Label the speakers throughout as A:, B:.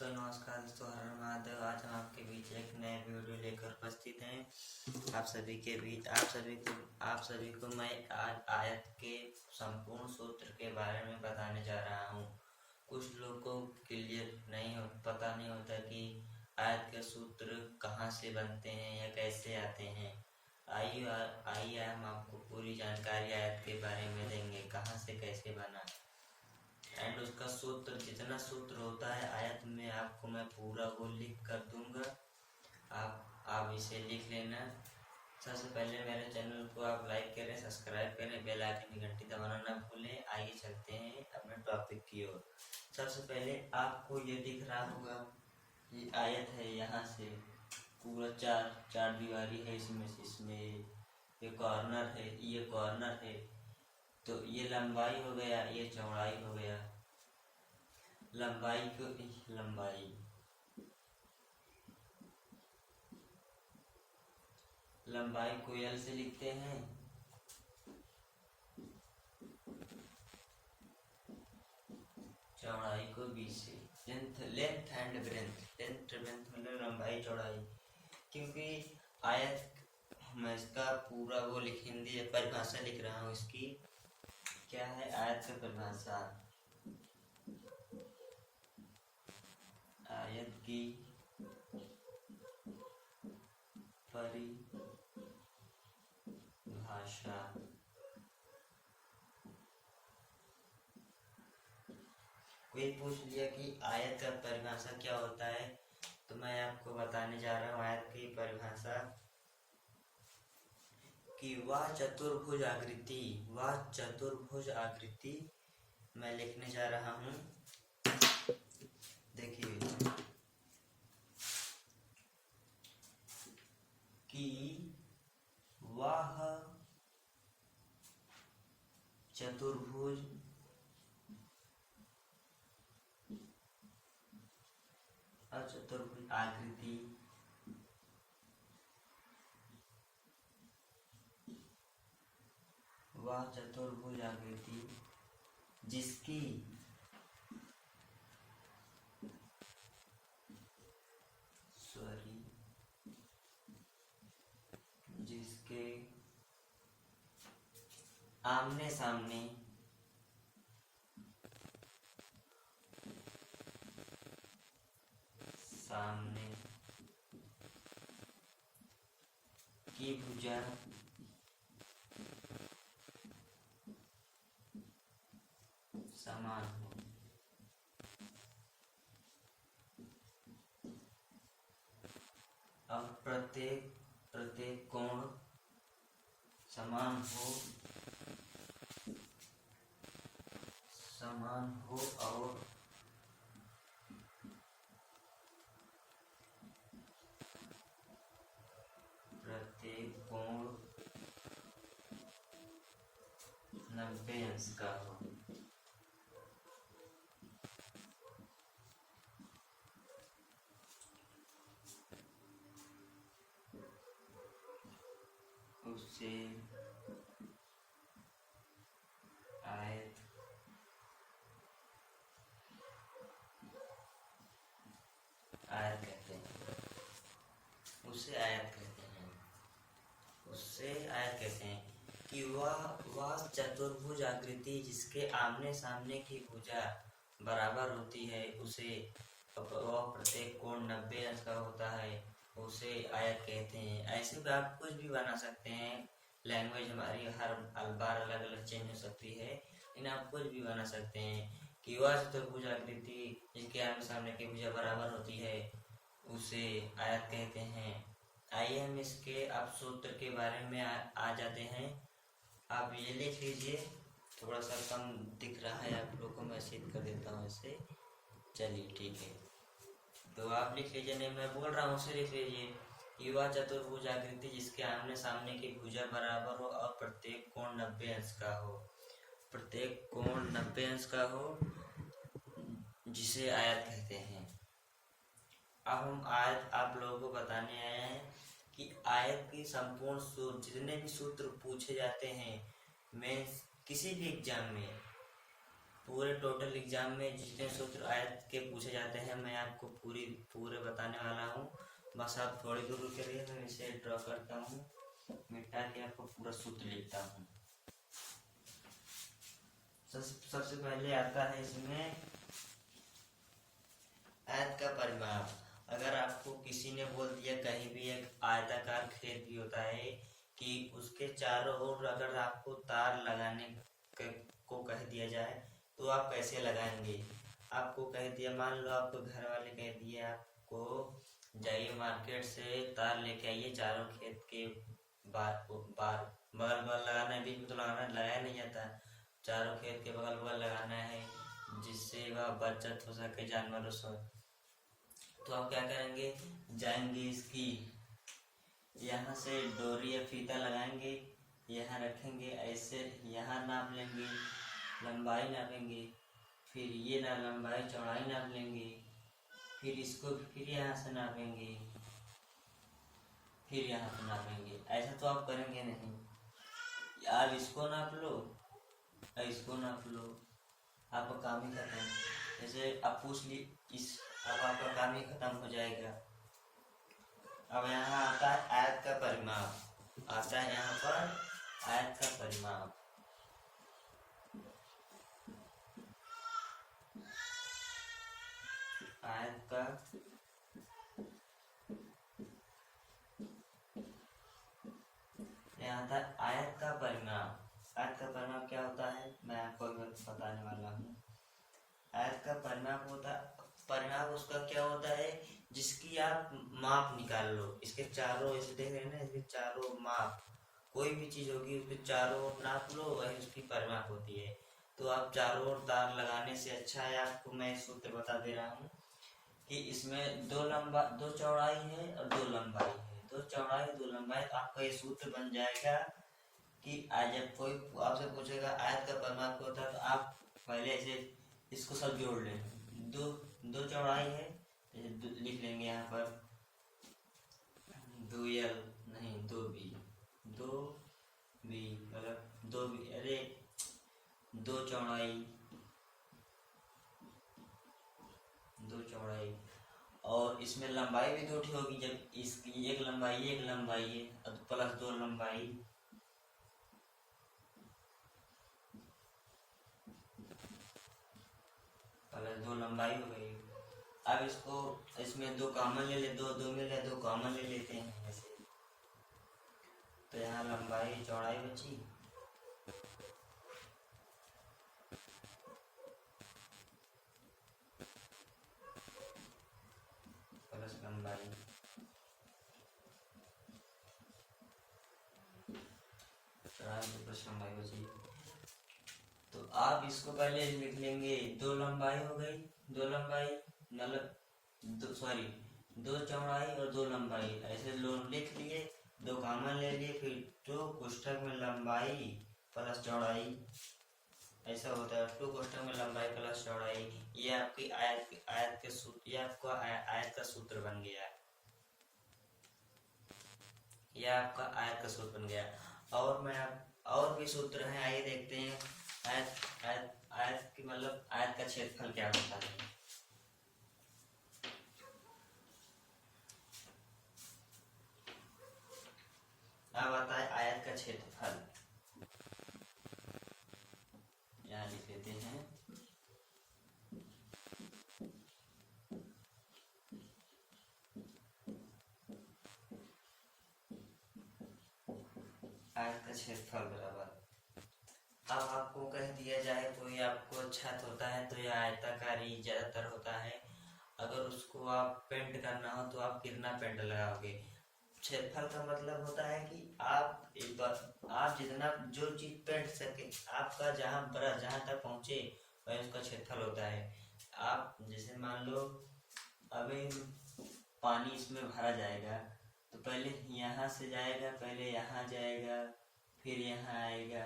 A: तो नमस्कार दोस्तों, हर हर महादेव। आज हम आपके बीच एक नए वीडियो लेकर उपस्थित हैं। आप सभी को मैं आज आयत के संपूर्ण सूत्र के बारे में बताने जा रहा हूँ। कुछ लोगों को पता नहीं होता कि आयत के सूत्र कहाँ से बनते हैं या कैसे आते हैं। आइए हम आपको पूरी जानकारी आयत के बारे में देंगे, कहाँ से कैसे बना एंड उसका सूत्र, जितना सूत्र होता है आयत में आपको मैं पूरा वो लिख कर दूंगा। आप इसे लिख लेना। सबसे पहले मेरे चैनल को आप लाइक करें, सब्सक्राइब करें, बेल आइकन की घंटी दबाना ना भूलें। आइए चलते हैं अपने टॉपिक की ओर। सबसे पहले आपको ये दिख रहा होगा, ये आयत है। यहाँ से पूरा चार दीवारी है, इसमें ये कॉर्नर है। तो ये लंबाई हो गया, ये चौड़ाई हो गया। लंबाई को L से लिखते हैं, चौड़ाई को B से। लेंथ एंड ब्रेंथ मतलब लंबाई चौड़ाई। क्योंकि आयत, मैं इसका पूरा वो हिंदी परिभाषा लिख रहा हूँ। इसकी क्या है आयत की परिभाषा? आयत की परिभाषा कोई पूछ लिया कि आयत का परिभाषा क्या होता है, तो मैं आपको बताने जा रहा हूँ आयत की परिभाषा कि वह चतुर्भुज आकृति मैं लिखने जा रहा हूँ। देखिए कि वह चतुर्भुज आकृति जिसके आमने सामने की भुजा समान हो। और प्रत्येक कोण समान हो और प्रत्येक कोण 90 अंश का हो। उससे आयत कहते हैं। उससे आयत कहते हैं कि वह चतुर्भुज आकृति जिसके आमने सामने की भुजा बराबर होती है, उसे वह प्रत्येक कोण 90 अंश का होता है, उसे आयत कहते हैं। ऐसे भी आप कुछ भी बना सकते हैं। लैंग्वेज हमारी हर बार अलग अलग चेंज हो सकती है, लेकिन आप कुछ भी बना सकते हैं कि वह चतुर्भुज आकृति जिसके आमने सामने की भुजा बराबर होती है, उसे आयत कहते हैं। आइए हम इसके अब सूत्र के बारे में आ जाते हैं। आप ये लिख लीजिए, थोड़ा सा कम दिख रहा है आप लोगों को, मैं सीध कर देता हूँ इसे। चलिए ठीक है, तो आप लिख लीजिए, नहीं मैं बोल रहा हूँ उसे लिख लीजिए। युवा चतुर्भुज आकृति जिसके आमने सामने की भुजा बराबर हो और प्रत्येक कोण 90 अंश का हो, जिसे आयत कहते हैं। अब हम आयत आप लोगों को बताने आए हैं कि आयत की संपूर्ण सूत्र, जितने भी सूत्र पूछे जाते हैं मैं किसी भी एग्जाम में, पूरे टोटल एग्जाम में जितने सूत्र आयत के पूछे जाते हैं मैं आपको पूरे बताने वाला हूँ। बस आप थोड़ी दूर के लिए मैं इसे ड्रॉ करता हूँ, मिटा के आपको पूरा सूत्र लिखता हूँ। सबसे पहले आता है इसमें आयत का परिमाप। अगर आपको किसी ने बोल दिया कहीं भी एक आयताकार खेत भी होता है कि उसके चारों ओर अगर आपको तार लगाने को कह दिया जाए तो आप कैसे लगाएंगे। आपको कह दिया, मान लो आपको घर वाले कह दिए आपको जाइए मार्केट से तार लेके आइए, चारों खेत के बगल बगल लगाना है, बीच में तो लगाया नहीं जाता, चारों खेत के बगल बगल लगाना है जिससे वह बचत हो सके जानवरों से। तो आप क्या करेंगे, जाएंगे इसकी यहाँ से डोरी या फीता लगाएंगे, यहाँ रखेंगे, ऐसे यहाँ नाप लेंगे, लंबाई नापेंगे, फिर ये ना लंबाई चौड़ाई नाप लेंगे, फिर इसको फिर यहाँ से नापेंगे, फिर यहाँ से नापेंगे। ऐसा तो आप करेंगे नहीं, आप इसको नाप लो, इसको नाप लो, आपका काम ही खत्म। जैसे आप पूछ ली अब आपका काम ही खत्म हो जाएगा। अब यहाँ आता है आयत का परिमाप, आता है यहाँ पर आयत का परिमाप। आयत का यहाँ था आयत का परिमाप। आयत का परिमाप क्या होता है मैं आपको बताने वाला हूँ। आयत का परिमाप उसका क्या होता है, जिसकी आप माप निकाल लो। इसके चारों इसे देख रहे हैं ना, इसके चारों माप, कोई भी चीज होगी उसके चारों ओर नाप लो, वही उसकी परिमाप होती है। तो आप चारों ओर तार लगाने से अच्छा है, आपको मैं सूत्र बता दे रहा हूँ कि इसमें दो चौड़ाई है और दो लंबाई है, दो चौड़ाई दो लंबाई। तो आपका ये सूत्र बन जाएगा कि आज जब कोई आपसे पूछेगा आयत का परिमाप क्या होता है तो आप पहले ऐसे इसको सब जोड़ लें। दो चौड़ाई है, लिख लेंगे यहाँ पर 2L नहीं 2B, 2B मतलब 2B, अरे दो चौड़ाई और इसमें लंबाई भी दो होगी। जब इसकी एक लंबाई है प्लस दो लंबाई, प्लस दो लंबाई हो गई। अब इसको इसमें दो कॉमन ले ले, दो में ले, दो कॉमन ले लेते हैं ऐसे। तो यहाँ लंबाई चौड़ाई बची, प्लस लंबाई, प्लस लंबाई बची। तो आप इसको पहले लिख लेंगे, दो लंबाई हो गई, दो लंबाई मतलब दो चौड़ाई और दो लंबाई, ऐसे लिख लिए, दो कॉमन ले लिए, फिर दो कोष्ठक में लंबाई प्लस चौड़ाई, ऐसा होता है। टू कोष्ठक में लंबाई प्लस चौड़ाई, ये आपकी आयत के सूत्र, ये आपका आयत का सूत्र बन गया, यह आपका आयत का सूत्र बन गया। और भी सूत्र हैं, आइए देखते हैं। आयत की मतलब आयत का क्षेत्रफल क्या होता है। अब आता है आयत का क्षेत्रफल, यहाँ लिख लेते हैं। आयत का क्षेत्रफल बराबर, अब आपको कह दिया जाए तो ये आपको छत होता है तो यह आयताकारी ज्यादातर होता है। अगर उसको आप पेंट करना हो तो आप कितना पेंट लगाओगे। क्षेत्रफल का मतलब होता है कि आप एक बार आप जितना जो चीज पेंट सके, आपका जहाँ तक पहुँचे वही उसका क्षेत्रफल होता है। आप जैसे मान लो अभी पानी इसमें भरा जाएगा तो पहले यहाँ से जाएगा, पहले यहाँ जाएगा, फिर यहाँ आएगा,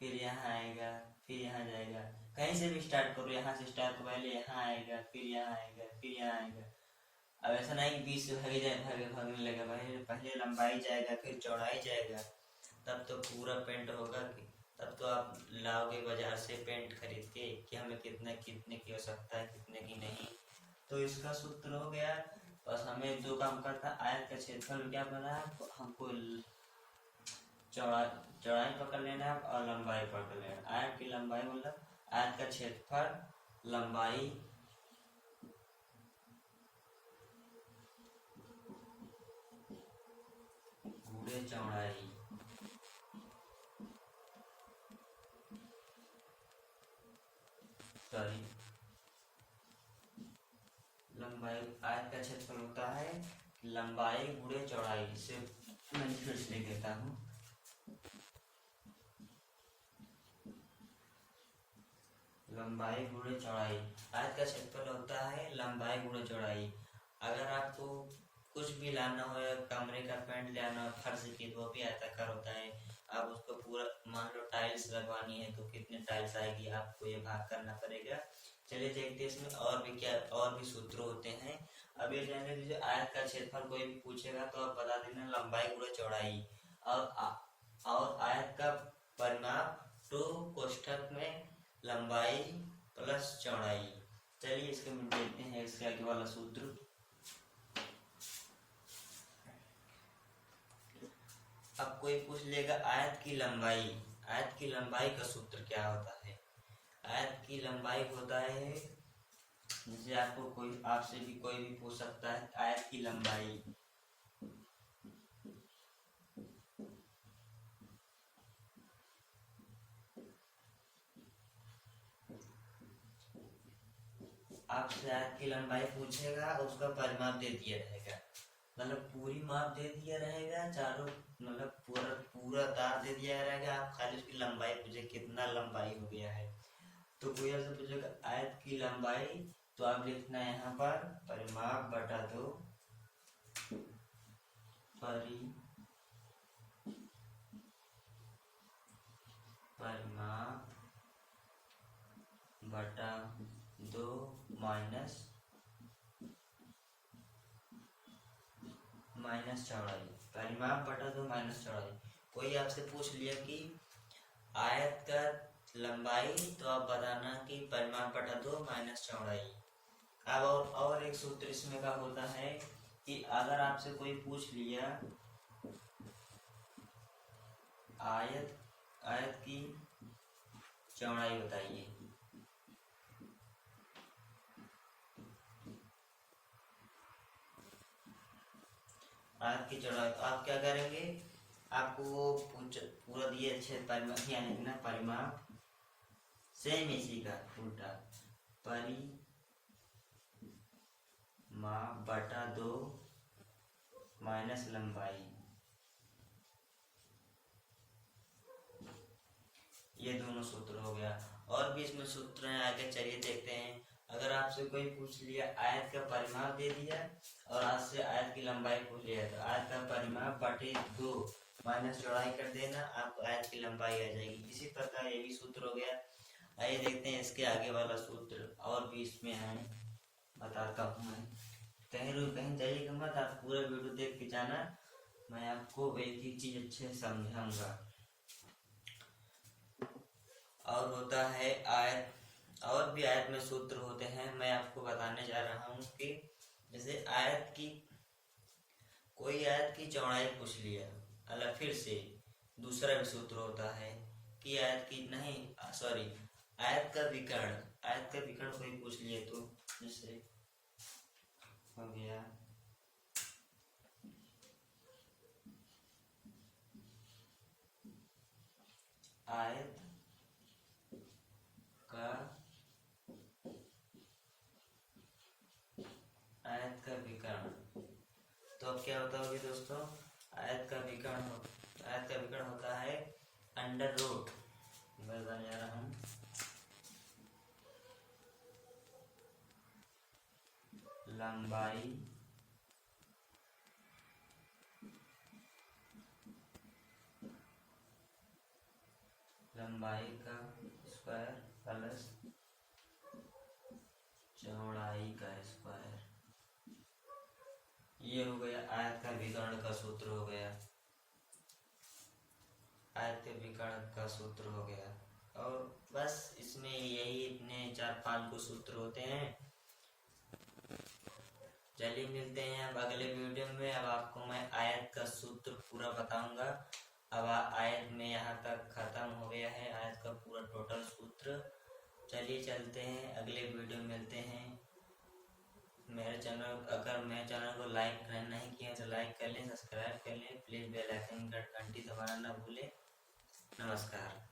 A: फिर यहाँ आएगा, फिर यहाँ जाएगा। कहीं से भी स्टार्ट करो, यहाँ से स्टार्ट करो, पहले यहाँ आएगा, फिर यहाँ आएगा, फिर यहाँ आएगा। अब ऐसा नहीं कि बीच से भागने लगा, पहले लंबाई जाएगा, फिर चौड़ाई जाएगा, तब तो पूरा पेंट होगा कि तब तो आप लाओगे बाजार से पेंट खरीद के कि हमें कितने कितने की आवश्यकता है, कितने की नहीं। तो इसका सूत्र हो गया। बस हमें जो काम करता है, आयत का क्षेत्रफल क्या पता है हमको, चौड़ाई पकड़ लेना है और लंबाई पकड़ लेना है। आयत की लंबाई मतलब आयत का क्षेत्रफल, लंबाई गुणे चौड़ाई। सॉरी, लंबाई, आयत का क्षेत्रफल होता है लंबाई गुणे चौड़ाई। इसे मैं फिर से लिख देता हूँ। लंबाई गुणे चौड़ाई, आयत का क्षेत्रफल होता है लंबाई गुणे चौड़ाई। अगर आपको कुछ भी लाना हो या कमरे का पेंट लाना हो, फर्श की, तो भी आयताकार होता है। आप उसको पूरा, मान लो टाइल्स लगवानी है तो कितने टाइल्स आएगी, आपको ये भाग करना पड़ेगा। चलिए देखते हैं इसमें और भी क्या, और भी सूत्र होते हैं। अब ये जाने दीजिए, आयत का क्षेत्रफल कोई भी पूछेगा तो आप बता देना लंबाई गुणे चौड़ाई, और आयत का परिमाप टू कोष्ठक में लंबाई प्लस चौड़ाई। चलिए इसके में देखते हैं इसके आगे वाला सूत्र। अब कोई पूछ लेगा आयत की लंबाई, आयत की लंबाई का सूत्र क्या होता है। आयत की लंबाई होता है, जैसे आपको कोई, आपसे भी कोई भी पूछ सकता है आयत की लंबाई, आपसे आयत की लंबाई पूछेगा, उसका परिमाप दे दिया रहेगा, मतलब पूरी माप दे दिया रहेगा, चारों मतलब पूरा पूरा तार दे दिया रहेगा। आप खाली उसकी लंबाई पूछे कितना लंबाई हो गया है। तो कोई ऐसे पूछेगा आयत की लंबाई, तो आप लिखना है यहाँ पर परिमाप बटा दो परिमाप बटा दो माइनस चौड़ाई, परिमाप बटा दो माइनस चौड़ाई। कोई आपसे पूछ लिया कि आयत का लंबाई, तो आप बताना कि परिमाप बटा दो माइनस चौड़ाई। अब और एक सूत्र इसमें का होता है कि अगर आपसे कोई पूछ लिया आयत की चौड़ाई बताइए, आयत की चौड़ाई, तो आप क्या करेंगे, आपको वो पूरा दिए अच्छे परिमाप, यानी लिखना परिमाप, सेम इसी का उल्टा, परिमाप बटा दो माइनस लंबाई। ये दोनों सूत्र हो गया। और भी इसमें सूत्र हैं, आगे चलिए देखते हैं। अगर आपसे कोई पूछ लिया, आयत का परिमाप दे दिया और आपसे आयत की लंबाई पूछ लिया, तो आयत का परिमाप बटे 2 माइनस चौड़ाई कर देना, आपको आयत की लंबाई आ जाएगी। इसी प्रकार ये भी सूत्र हो गया। आइए देखते हैं इसके आगे वाला सूत्र, और भी इसमें है, बताता हूँ मैं। कहीं जाइएगा मत, आप पूरा वीडियो देख के जाना, मैं आपको एक ही चीज अच्छे से समझाऊंगा। और होता है आयत, और भी आयत में सूत्र होते हैं, मैं आपको बताने जा रहा हूँ कि जैसे कोई आयत की चौड़ाई पूछ लिया, अल्लाह फिर से दूसरा भी सूत्र होता है कि आयत की नहीं, सॉरी, आयत का विकर्ण कोई पूछ लिए, तो जैसे हो गया आयत का विकर्ण, तो अब क्या होता होगा दोस्तों, आयत का विकर्ण होता है अंडर रूट, मैं बताने जा रहा हूँ, लंबाई का स्क्वायर प्लस चौड़ाई का स्क्वायर। ये हो गया आयत का विकर्ण का सूत्र हो गया। आयत के विकर्ण का सूत्र हो गया। और बस इसमें यही इतने 4-5 को सूत्र होते हैं। चलिए मिलते हैं अब अगले वीडियो में। अब आपको मैं आयत का सूत्र पूरा बताऊंगा। अब आयत में यहाँ तक खत्म हो गया है आयत का पूरा टोटल सूत्र। चलिए चलते हैं अगले वीडियो में मिलते हैं। अगर मेरे चैनल को लाइक नहीं किया तो लाइक कर लें, सब्सक्राइब कर लें, प्लीज़ बेल आइकन का घंटी दबाना ना भूलें। नमस्कार।